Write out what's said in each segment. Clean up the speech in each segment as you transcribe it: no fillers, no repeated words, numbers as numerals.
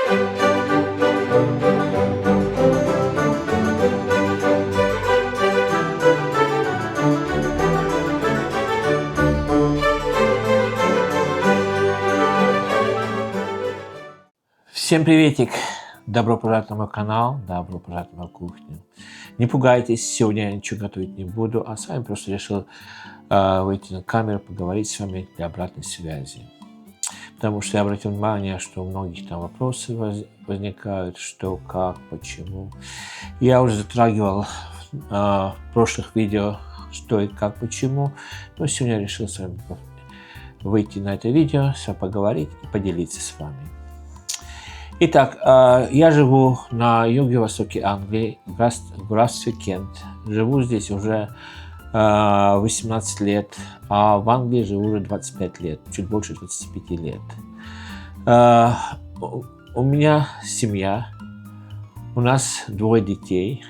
Всем приветик! Добро пожаловать на мой канал, добро пожаловать на мою кухню. Не пугайтесь, сегодня я ничего готовить не буду, а с вами просто решил выйти на камеру, поговорить с вами для обратной связи. Потому что я обратил внимание, что у многих там вопросы возникают, что, как, почему. Я уже затрагивал в прошлых видео, что и как, почему, но сегодня я решил с вами выйти на это видео, с вами поговорить и поделиться с вами. Итак, я живу на юго-востоке Англии, в графстве Кент. Живу здесь уже 18 лет, а в Англии живу уже 25 лет, чуть больше 25 лет. У меня семья, у нас 2 детей.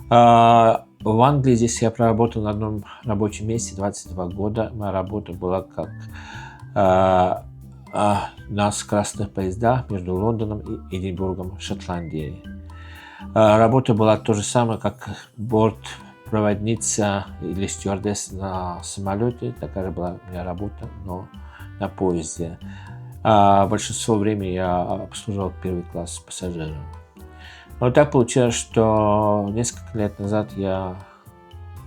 В Англии здесь я проработал на одном рабочем месте 22 года. Моя работа была как на скоростных поездах между Лондоном и Эдинбургом, Шотландией. Работа была то же самое, как бортпроводница или стюардесса на самолете. Такая же была у меня работа, но на поезде. Большинство времени я обслуживал первый класс пассажиров. Но так получилось, что несколько лет назад я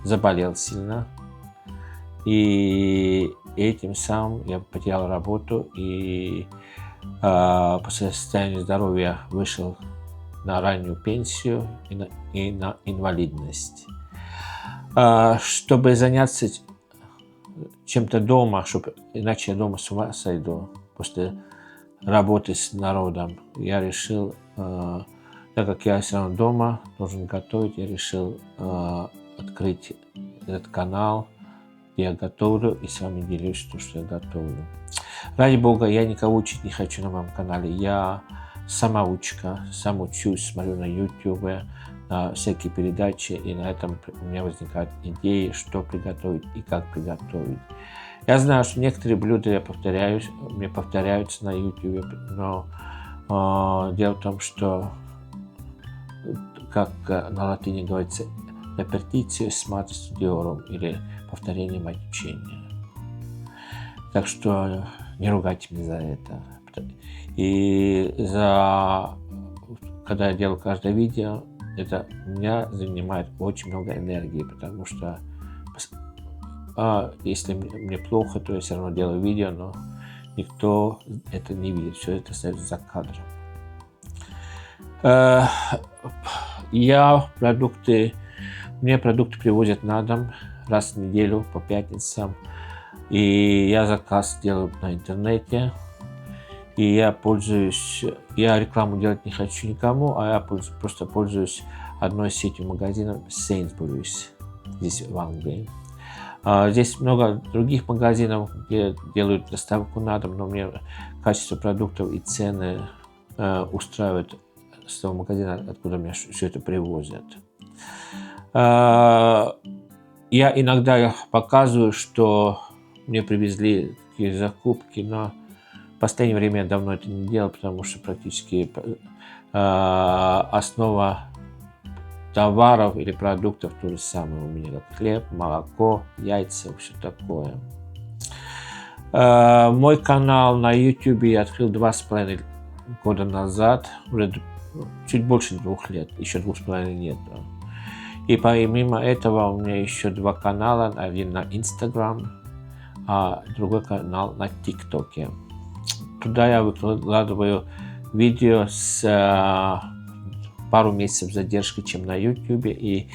заболел сильно. И этим самым я потерял работу и по состоянию здоровья вышел на раннюю пенсию и на инвалидность. Чтобы заняться чем-то дома, иначе я дома с ума сойду после работы с народом, я решил, так как я все равно дома должен готовить, я решил открыть этот канал, я готовлю и с вами делюсь то, что я готовлю. Ради Бога, я никого учить не хочу на моем канале. Я самоучка, сам учусь, смотрю на YouTube, на всякие передачи, и на этом у меня возникают идеи, что приготовить и как приготовить. Я знаю, что некоторые блюда мне повторяются на YouTube, но дело в том, что, как на латыни говорится, repetitio est mater studiorum, или повторение мать учения. Так что не ругайте меня за это. И когда я делаю каждое видео, это у меня занимает очень много энергии, потому что если мне плохо, то я все равно делаю видео, но никто это не видит, все это остается за кадром. Мне продукты привозят на дом раз в неделю по пятницам. И я заказ делаю на интернете. И я рекламу делать не хочу никому, а я просто пользуюсь одной сетью магазинов Sainsbury's здесь в Англии. Здесь много других магазинов, где делают доставку на дом, но мне качество продуктов и цены устраивают с того магазина, откуда мне все это привозят. Я иногда показываю, что мне привезли такие закупки, но в последнее время я давно это не делал, потому что практически основа товаров или продуктов то же самое у меня, как хлеб, молоко, яйца, все такое. Мой канал на YouTube я открыл 2,5 года назад, уже чуть больше 2 лет, еще 2,5 нет. И помимо этого у меня еще 2 канала, один на Instagram, а другой канал на ТикТоке. Туда я выкладываю видео с пару месяцев задержки, чем на YouTube, и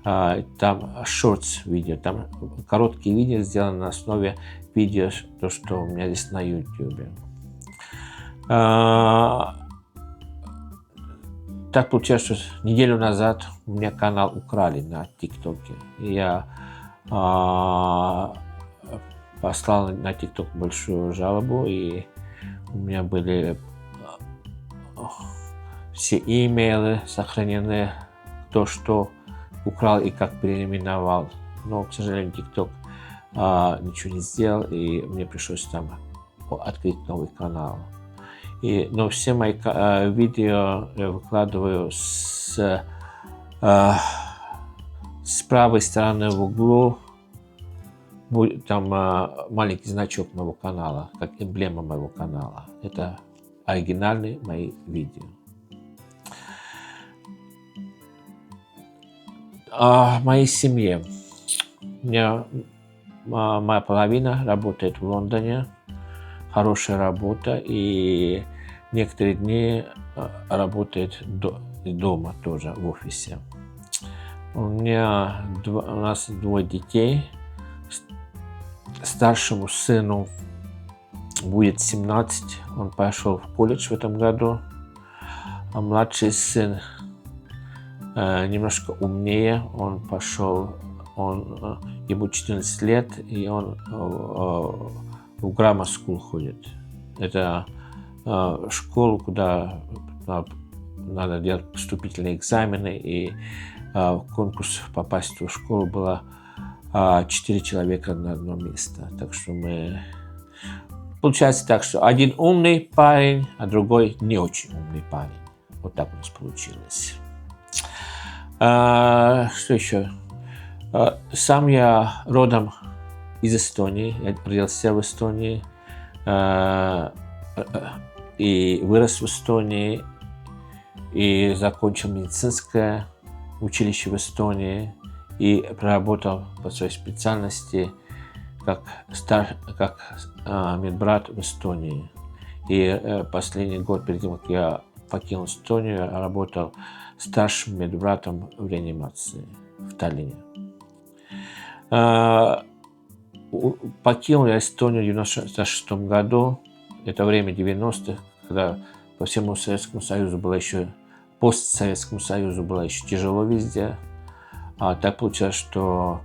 там shorts видео, там короткие видео сделаны на основе видео, то, что у меня здесь на YouTube. Так получилось, что неделю назад у меня канал украли на ТикТоке. Я послал на ТикТок большую жалобу, и у меня были все имейлы сохранены, кто что украл и как переименовал. Но, к сожалению, ТикТок ничего не сделал, и мне пришлось там открыть новый канал. Но все мои видео я выкладываю с правой стороны в углу. Будет там маленький значок моего канала, как эмблема моего канала. Это оригинальные мои видео. О моей семье. У меня моя половина работает в Лондоне. Хорошая работа. И некоторые дни работает дома тоже, в офисе. У нас 2 детей. Старшему сыну будет 17. Он пошел в колледж в этом году. А младший сын немножко умнее. Он пошел, ему 14 лет, и он в Grammar School ходит. Это школа, куда надо делать поступительные экзамены, и конкурс попасть в эту школу было 4 человека на одно место. Так что получается так, что один умный парень, а другой не очень умный парень. Вот так у нас получилось. Что еще? Сам я родом из Эстонии. Я родился в Эстонии и вырос в Эстонии. И закончил медицинское училище в Эстонии. И проработал по своей специальности как медбрат в Эстонии. И последний год, перед тем, как я покинул Эстонию, я работал старшим медбратом в реанимации в Таллине. Покинул я Эстонию в 1996 году. Это время 90-х, когда по всему Советскому Союзу было еще, постсоветскому Союзу было еще тяжело везде. Так получилось, что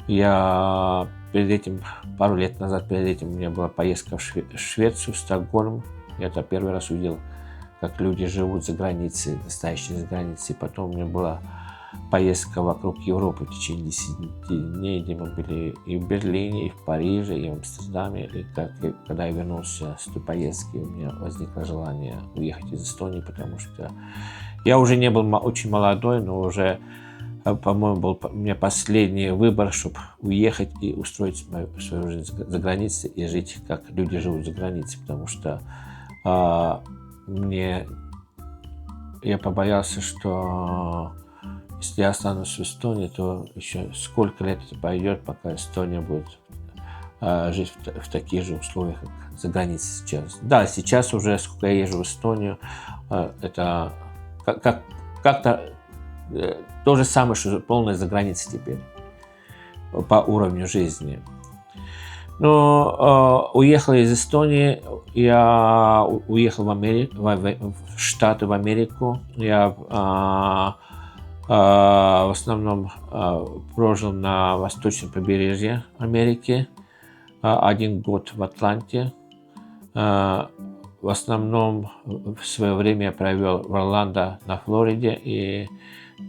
я перед этим, пару лет назад, перед этим у меня была поездка в Швецию, в Стокгольм. Я это первый раз увидел, как люди живут за границей, настоящие за границей. Потом у меня была поездка вокруг Европы в течение 10 дней, где мы были и в Берлине, и в Париже, и в Амстердаме. И когда я вернулся с той поездки, у меня возникло желание уехать из Эстонии, потому что я уже не был очень молодой, но уже, по-моему, был у меня последний выбор, чтобы уехать и устроить свою жизнь за границей и жить, как люди живут за границей, потому что я побоялся, что если я останусь в Эстонии, то еще сколько лет это пойдет, пока Эстония будет жить в таких же условиях, как за границей сейчас. Да, сейчас уже, сколько я езжу в Эстонию, это как-то то же самое, что полная за границей теперь по уровню жизни. Но уехал из Эстонии, я уехал в Штаты, в Америку. Я в основном прожил на восточном побережье Америки, 1 год в Атланте. В основном в свое время я провел в Орландо, на Флориде, и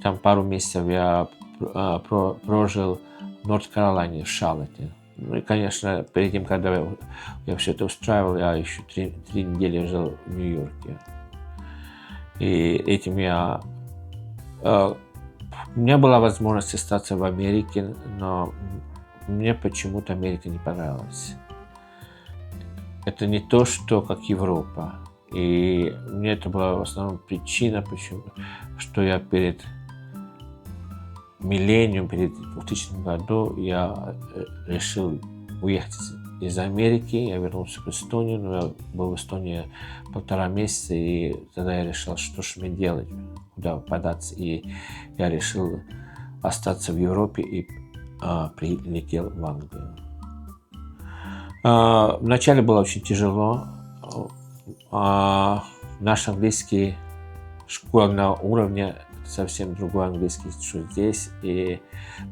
там пару месяцев я прожил в Норт-Каролине, в Шарлотте. Ну и, конечно, перед тем, когда я все это устраивал, я еще 3 недели жил в Нью-Йорке. И этим у меня была возможность остаться в Америке, но мне почему-то Америка не понравилась. Это не то, что как Европа. И мне это была в основном причина, почему, что я перед миллениум, перед 2000 году, я решил уехать из Америки. Я вернулся в Эстонию, но я был в Эстонии 1,5 месяца, и тогда я решил, что же мне делать, куда податься. И я решил остаться в Европе и прилетел в Англию. Вначале было очень тяжело. Наш английский школьного уровня совсем другой английский, что здесь, и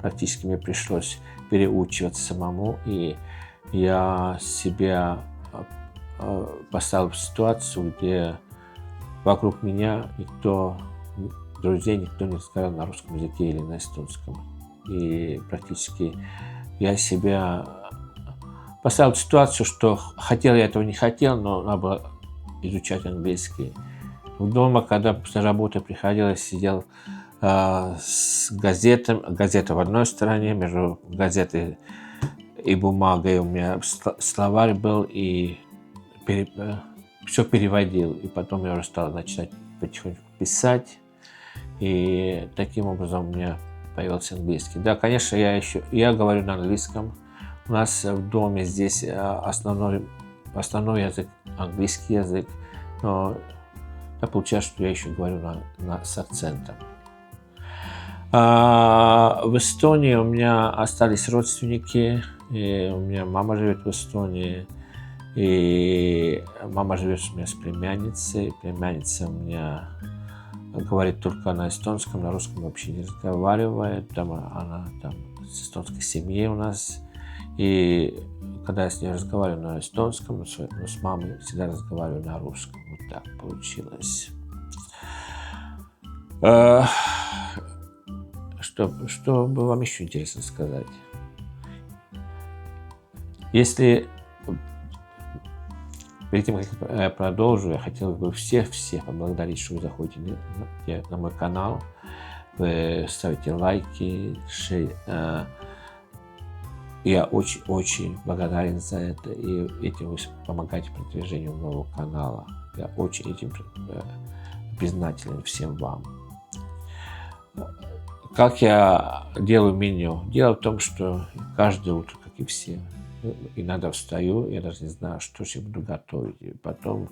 практически мне пришлось переучиваться самому, и я себя поставил в ситуацию, где вокруг меня друзей никто не разговаривал на русском языке или на эстонском. И практически я себя поставил в ситуацию, что хотел я этого, не хотел, но надо было изучать английский. Дома, когда после работы приходил, я сидел с газетами, газета в одной стороне, между газетой и бумагой у меня словарь был, и все переводил. И потом я уже стал начинать потихоньку писать, и таким образом у меня появился английский. Да, конечно, я говорю на английском. У нас в доме здесь основной язык английский язык, но так получается, что я еще говорю с акцентом. В Эстонии у меня остались родственники, и у меня мама живет в Эстонии, и мама живет у меня с племянницей. Племянница у меня говорит только на эстонском, на русском вообще не разговаривает. Она там с эстонской семьей у нас. И когда я с ней разговариваю на эстонском, но с мамой всегда разговариваю на русском. Вот так получилось. Что бы вам еще интересно сказать? Если перед тем, как я продолжу, я хотел бы всех поблагодарить, что вы заходите на мой канал, вы ставите лайки, я очень благодарен за это, и этим вы помогаете продвижению моего канала. Я очень этим признателен всем вам. Как я делаю меню? Дело в том, что каждое утро, как и все, иногда встаю, я даже не знаю, что я буду готовить. И потом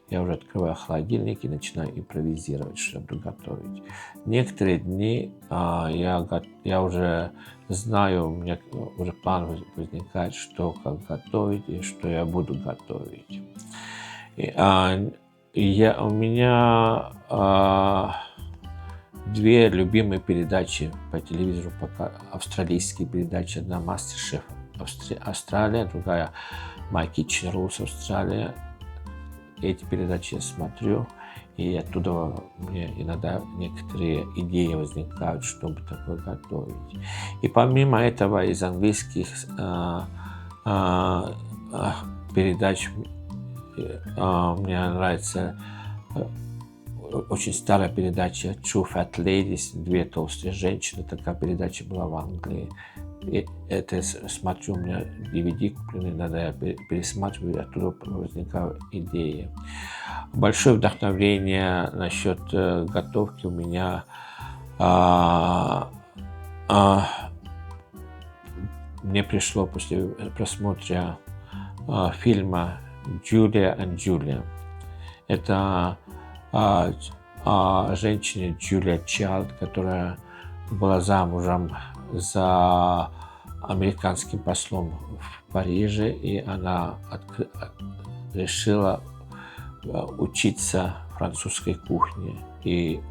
я уже открываю холодильник и начинаю импровизировать, что я буду готовить. Некоторые дни я уже знаю, у меня уже план возникает, что как готовить и что я буду готовить. У меня две любимые передачи по телевизору, пока австралийские передачи. Одна MasterChef Австралия, другая My Kitchen Rules Австралия. Эти передачи я смотрю, и оттуда мне иногда некоторые идеи возникают, чтобы такое готовить. И помимо этого из английских передач мне нравится очень старая передача Two Fat Ladies, две толстые женщины. Такая передача была в Англии. И это смотрю, у меня DVD куплены, иногда я пересматриваю, оттуда возникают идеи. Большое вдохновение насчет готовки у меня мне пришло после просмотра фильма «Julia and Julia». Это женщине Джулия Чайлд, которая была замужем за американским послом в Париже, и она решила учиться французской кухне и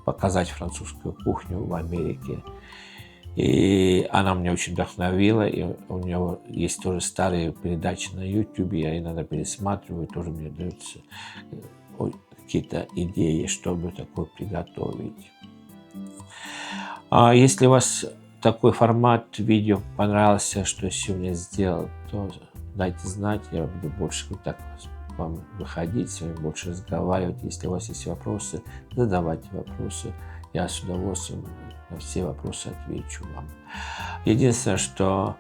показать французскую кухню в Америке. И она меня очень вдохновила, и у нее есть тоже старые передачи на YouTube, я иногда пересматриваю, тоже мне даются какие-то идеи, чтобы такое приготовить. Если у вас такой формат видео понравился, что я сегодня сделал, то дайте знать, я буду больше вот так вам выходить, с вами больше разговаривать. Если у вас есть вопросы, задавайте вопросы, я с удовольствием на все вопросы отвечу вам. Единственное, что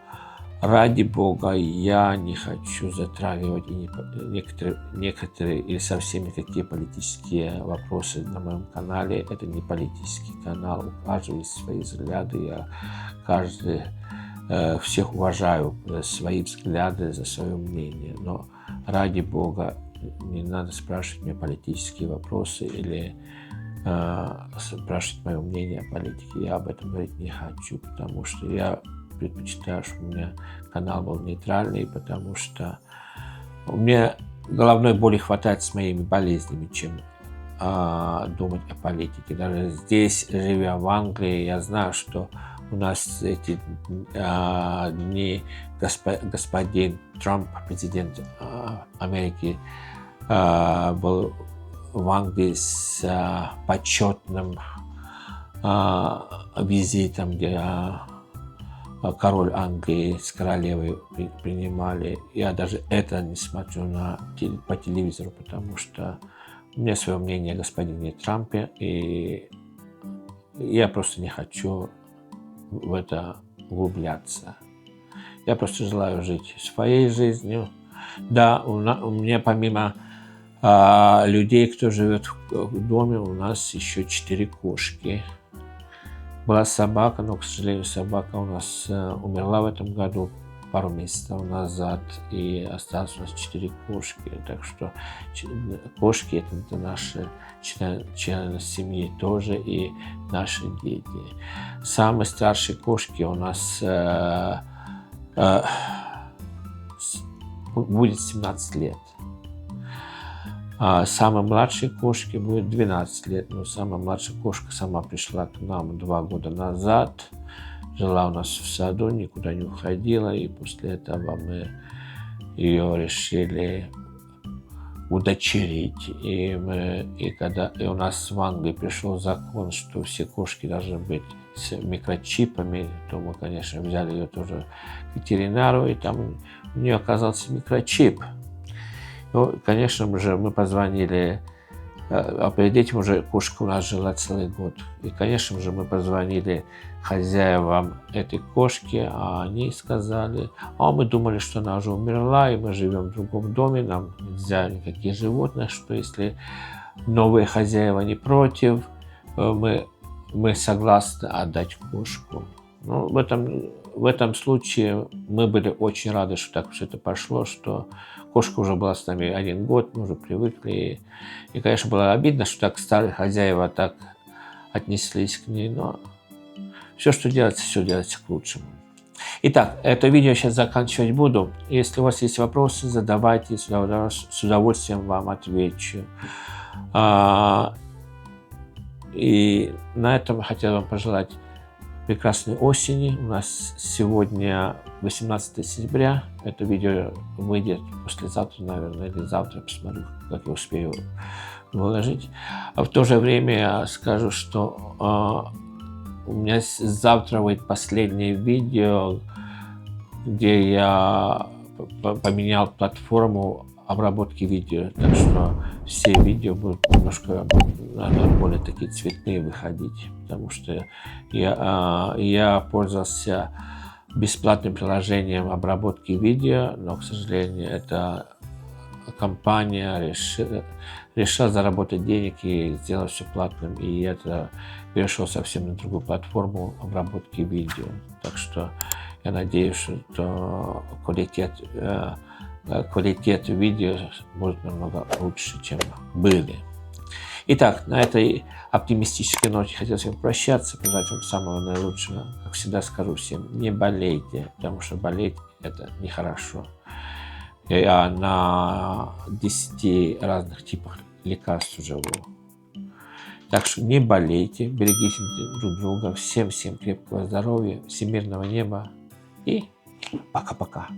ради Бога я не хочу затрагивать некоторые или совсем никакие политические вопросы на моем канале. Это не политический канал, у каждого есть свои взгляды, я всех уважаю за свои взгляды, за свое мнение, но ради Бога не надо спрашивать меня политические вопросы или спрашивать мое мнение о политике. Я об этом говорить не хочу, потому что я предпочитаю, чтобы у меня канал был нейтральный, потому что у меня головной боли хватает с моими болезнями, чем думать о политике. Даже здесь, живя в Англии, я знаю, что у нас эти дни господин Трамп, президент Америки, был в Англии с почетным визитом, где король Англии с королевой принимали. Я даже это не смотрю по телевизору, потому что у меня свое мнение о господине Трампе, и я просто не хочу в это углубляться. Я просто желаю жить своей жизнью. Да, у меня помимо людей, кто живет в доме, у нас еще 4 кошки. Была собака, но, к сожалению, собака у нас умерла в этом году пару месяцев назад, и осталось у нас 4 кошки. Так что кошки — это наши члены семьи тоже, и наши дети. Самые старшие кошки у нас будет 17 лет. А самой младшей кошке будет 12 лет. Но самая младшая кошка сама пришла к нам 2 года назад. Жила у нас в саду, никуда не уходила. И после этого мы ее решили удочерить. И у нас в Англии пришел закон, что все кошки должны быть с микрочипами, то мы, конечно, взяли ее тоже к ветеринару, и там у нее оказался микрочип. Ну, конечно же, мы позвонили, а перед этим уже кошка у нас жила целый год. И, конечно же, мы позвонили хозяевам этой кошки, а они сказали: мы думали, что она уже умерла, и мы живем в другом доме, нам нельзя никаких животных, что если новые хозяева не против, мы согласны отдать кошку. Ну, в этом случае мы были очень рады, что так все это пошло, что кошка уже была с нами 1 год, мы уже привыкли. И, конечно, было обидно, что так старые хозяева так отнеслись к ней, но все делается к лучшему. Итак, это видео сейчас заканчивать буду. Если у вас есть вопросы, задавайте, с удовольствием вам отвечу. И на этом хотел вам пожелать прекрасной осени. У нас сегодня 18 сентября. Это видео выйдет послезавтра, наверное, или завтра. Посмотрю, как я успею выложить. А в то же время я скажу, что у меня завтра выйдет последнее видео, где я поменял платформу обработки видео. Так что все видео будут немножко, наверное, более такие цветные выходить, потому что я пользовался бесплатным приложением обработки видео, но, к сожалению, эта компания решила заработать денег и сделать все платным, и это перешел совсем на другую платформу обработки видео. Так что я надеюсь, что квалитет видео будет намного лучше, чем были. Итак, на этой оптимистической ноте хотел всем прощаться, пожелать вам самого наилучшего. Как всегда скажу всем: не болейте, потому что болеть — это нехорошо. Я на 10 разных типах лекарств живу. Так что не болейте, берегите друг друга. Всем крепкого здоровья, всемирного неба и пока-пока.